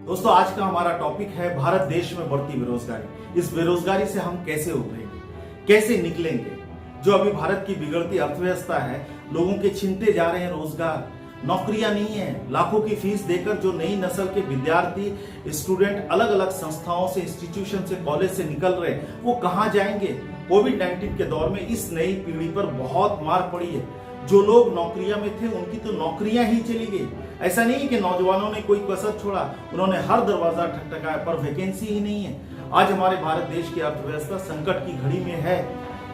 दोस्तों, आज का हमारा टॉपिक है भारत देश में बढ़ती बेरोजगारी। इस बेरोजगारी से हम कैसे उभरेंगे, कैसे निकलेंगे। जो अभी भारत की बिगड़ती अर्थव्यवस्था है, लोगों के छिनते जा रहे हैं रोजगार, नौकरियां नहीं है, लाखों की फीस देकर जो नई नस्ल के विद्यार्थी स्टूडेंट अलग अलग संस्थाओं से, इंस्टीट्यूशन से, कॉलेज से निकल रहे हैं, वो कहां जाएंगे। कोविड-19 के दौर में इस नई पीढ़ी पर बहुत मार पड़ी है। जो लोग नौकरियां में थे, उनकी तो नौकरियां ही चली गई। ऐसा नहीं कि नौजवानों ने कोई कसर छोड़ा, उन्होंने हर दरवाजा ठकठकाया, पर वैकेंसी ही नहीं है। आज हमारे भारत देश की अर्थव्यवस्था संकट की घड़ी में है,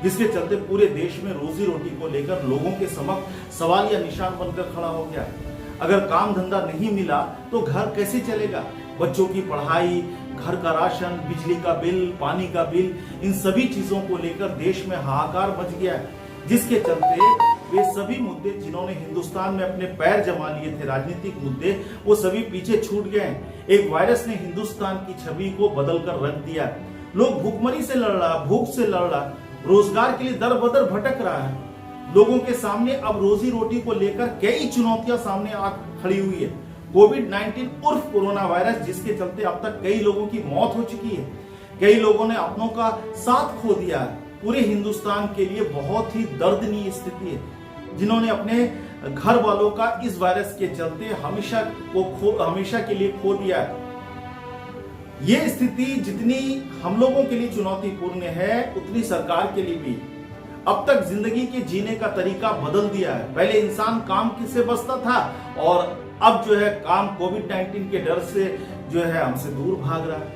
जिसके चलते पूरे देश में रोजी रोटी को लेकर लोगों के समक्ष सवाल या निशान बनकर खड़ा हो गया। अगर काम धंधा नहीं मिला तो घर कैसे चलेगा। बच्चों की पढ़ाई, घर का राशन, बिजली का बिल, पानी का बिल, इन सभी चीजों को लेकर देश में हाहाकार मच गया है, जिसके चलते वे सभी मुद्दे जिन्होंने हिंदुस्तान में अपने पैर जमा लिए थे, राजनीतिक मुद्दे, वो सभी पीछे छूट गए हैं। एक वायरस ने हिंदुस्तान की छवि को बदल कर रख दिया। लोग भूखमरी से लड़ रहा, भूख से लड़ रहा, रोजगार के लिए दर बदर भटक रहा है। लोगों के सामने अब रोजी रोटी को लेकर कई चुनौतियां सामने आ खड़ी हुई है। कोविड-19 उर्फ कोरोना वायरस, जिसके चलते अब तक कई लोगों की मौत हो चुकी है, कई लोगों ने अपनों का साथ खो दिया है। पूरे हिंदुस्तान के लिए बहुत ही दर्दनीय स्थिति है। जिन्होंने अपने घर वालों का इस वायरस के चलते हमेशा के लिए खो दिया है। ये स्थिति जितनी हम लोगों के लिए चुनौतीपूर्ण है, उतनी सरकार के लिए भी। अब तक जिंदगी के जीने का तरीका बदल दिया है। पहले इंसान काम किससे बचता था, और अब जो है काम कोविड-19 के डर से जो है हमसे दूर भाग रहा है।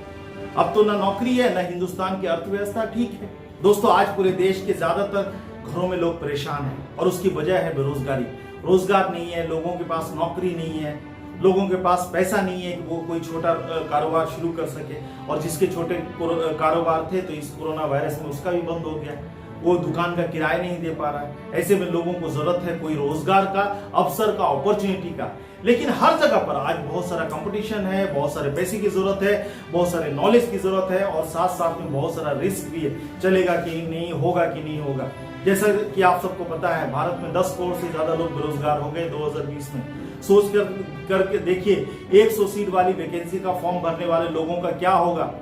अब तो ना नौकरी है, ना हिंदुस्तान की अर्थव्यवस्था ठीक है। दोस्तों, आज पूरे देश के ज्यादातर घरों में लोग परेशान हैं, और उसकी वजह है बेरोजगारी। रोजगार नहीं है, लोगों के पास नौकरी नहीं है, लोगों के पास पैसा नहीं है कि वो कोई छोटा कारोबार शुरू कर सके। और जिसके छोटे कारोबार थे तो इस कोरोना वायरस में उसका भी बंद हो गया, वो दुकान का किराया नहीं दे पा रहा है। ऐसे में लोगों को जरूरत है कोई रोजगार का, अवसर का, अपॉर्चुनिटी का। लेकिन हर जगह पर आज बहुत सारा कंपटीशन है, बहुत सारे पैसे की जरूरत है, बहुत सारे नॉलेज की जरूरत है, और साथ साथ में बहुत सारा रिस्क भी है। चलेगा कि नहीं, होगा कि नहीं होगा। जैसा कि आप सबको पता है, भारत में 10 करोड़ से ज्यादा लोग बेरोजगार हो गए 2020 में। सोच करके देखिए, 100 सीट वाली वैकेंसी का फॉर्म भरने वाले लोगों का क्या होगा,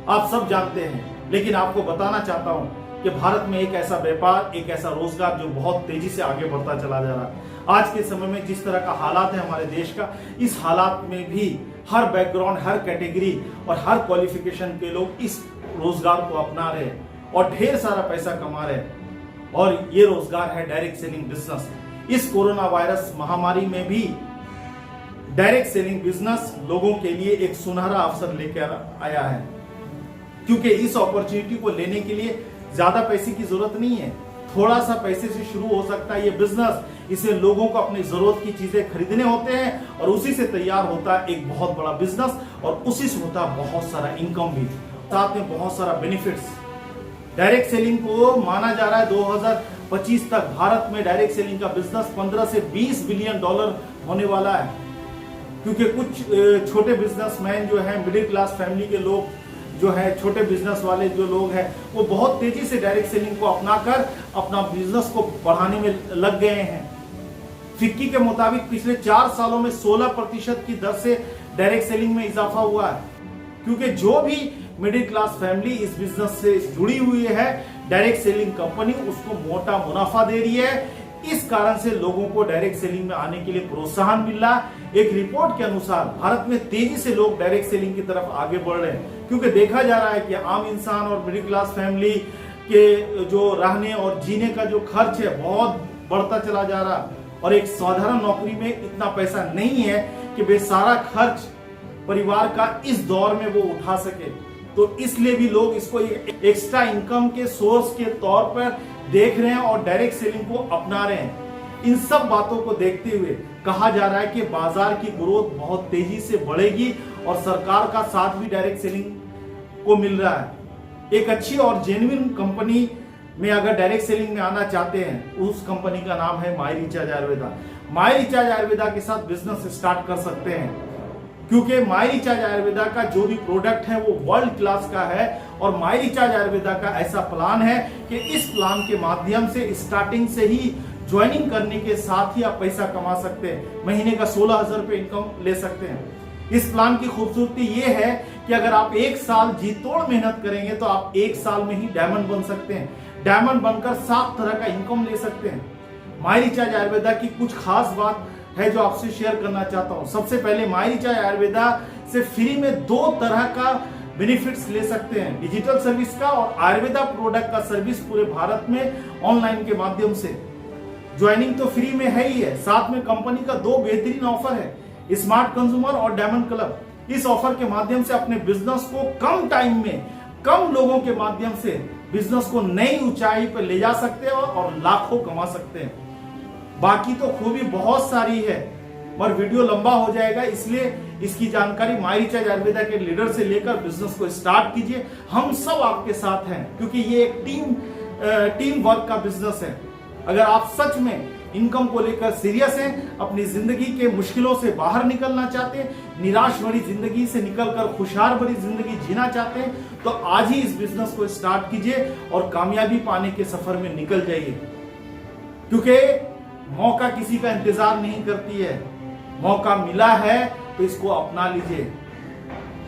आप सब जानते हैं। लेकिन आपको बताना चाहता हूं कि भारत में एक ऐसा व्यापार, एक ऐसा रोजगार जो बहुत तेजी से आगे बढ़ता चला जा रहा है। आज के समय में जिस तरह का हालात है हमारे देश का, इस हालात में भी हर बैकग्राउंड, हर कैटेगरी और हर क्वालिफिकेशन के लोग इस रोजगार को अपना रहे हैं और ढेर सारा पैसा कमा रहे हैं। और ये रोजगार है डायरेक्ट सेलिंग बिजनेस। इस कोरोना वायरस महामारी में भी डायरेक्ट सेलिंग बिजनेस लोगों के लिए एक सुनहरा अवसर लेकर आया है, क्योंकि इस अपॉर्चुनिटी को लेने के लिए ज्यादा पैसे की जरूरत नहीं है। थोड़ा सा पैसे से शुरू हो सकता है ये बिजनेस। इसे लोगों को अपनी जरूरत की चीजें खरीदने होते हैं, और उसी से तैयार होता है एक बहुत बड़ा बिजनेस, और उसी से होता है बहुत सारा इनकम भी, साथ में बहुत सारा बेनिफिट्स। डायरेक्ट सेलिंग को माना जा रहा है 2025 तक भारत में डायरेक्ट सेलिंग का बिजनेस 15 से 20 बिलियन डॉलर होने वाला है। क्योंकि कुछ छोटे बिजनेसमैन जो है, मिडिल क्लास फैमिली के लोग जो है, छोटे बिजनेस वाले जो लोग हैं, वो बहुत तेजी से डायरेक्ट सेलिंग को अपनाकर अपना बिजनेस को बढ़ाने में लग गए हैं। फिक्की के मुताबिक पिछले 4 सालों में 16% की दर से डायरेक्ट सेलिंग में इजाफा हुआ है, क्योंकि जो भी मिडिल क्लास फैमिली इस बिजनेस से जुड़ी हुई है, डायरेक्ट सेलिंग कंपनी उसको मोटा मुनाफा दे रही है। इस कारण से लोगों को डायरेक्ट सेलिंग में आने के लिए प्रोत्साहन मिल रहा है। एक रिपोर्ट के अनुसार भारत में तेजी से लोग डायरेक्ट सेलिंग की तरफ आगे बढ़ रहे हैं, क्योंकि देखा जा रहा है कि आम इंसान और मिडिल क्लास फैमिली के जो रहने और जीने का जो खर्च है बहुत बढ़ता चला जा रहा है, और एक साधारण नौकरी में इतना पैसा नहीं है कि वे सारा खर्च परिवार का इस दौर में वो उठा सके। तो इसलिए भी लोग इसको एक्स्ट्रा इनकम के सोर्स के तौर पर देख रहे हैं और डायरेक्ट सेलिंग को अपना रहे हैं। इन सब बातों को देखते हुए कहा जा रहा है कि बाजार की ग्रोथ बहुत तेजी से बढ़ेगी, और सरकार का साथ भी डायरेक्ट सेलिंग को मिल रहा है। एक अच्छी और जेन्युइन कंपनी में अगर डायरेक्ट सेलिंग में आना चाहते हैं, उस कंपनी का नाम है माई रिचार्ज आयुर्वेदा। माई रिचार्ज आयुर्वेदा के साथ बिजनेस स्टार्ट कर सकते हैं, क्योंकि माई रिचार्ज आयुर्वेदा का जो भी प्रोडक्ट है वो वर्ल्ड क्लास का है। और माई रिचार्ज आयुर्वेदा का ऐसा प्लान है कि इस प्लान के माध्यम से स्टार्टिंग से ही ज्वाइनिंग करने के साथ ही आप पैसा कमा सकते हैं। महीने का 16,000 रुपए इनकम ले सकते हैं। इस प्लान की खूबसूरती ये है कि अगर आप 1 साल जी तोड़ मेहनत करेंगे तो आप 1 साल में ही डायमंड बन सकते हैं। डायमंड बनकर 7 तरह का इनकम ले सकते हैं। माय रिचार्ज आयुर्वेदा की कुछ खास बात है जो आपसे शेयर करना चाहता हूं। सबसे पहले माय रिचार्ज आयुर्वेदा से फ्री में 2 तरह का बेनिफिट्स ले सकते हैं, डिजिटल सर्विस का और आयुर्वेदा प्रोडक्ट का सर्विस पूरे भारत में ऑनलाइन के माध्यम से। ज्वाइनिंग तो फ्री में है ही है, साथ में कंपनी का 2 बेहतरीन ऑफर है, स्मार्ट कंज्यूमर और डायमंड क्लब। इस ऑफर के माध्यम से अपने बिजनेस को कम टाइम में कम लोगों के माध्यम से बिजनेस को नई ऊंचाई पर ले जा सकते हैं और लाखों कमा सकते हैं। बाकी तो खूबी बहुत सारी है पर वीडियो लंबा हो जाएगा, इसलिए इसकी जानकारी माय रिचार्ज आयुर्वेदा के लीडर से लेकर बिजनेस को स्टार्ट कीजिए। हम सब आपके साथ हैं क्योंकि ये एक टीम वर्क का बिजनेस है। अगर आप सच में इनकम को लेकर सीरियस हैं, अपनी जिंदगी के मुश्किलों से बाहर निकलना चाहते हैं, निराश भरी जिंदगी से निकलकर खुशहाल भरी जिंदगी जीना चाहते हैं, तो आज ही इस बिजनेस को स्टार्ट कीजिए और कामयाबी पाने के सफर में निकल जाइए। क्योंकि मौका किसी का इंतजार नहीं करती है, मौका मिला है तो इसको अपना लीजिए।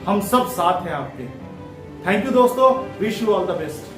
हम सब साथ हैं आपके। थैंक यू दोस्तों, wish you all the best.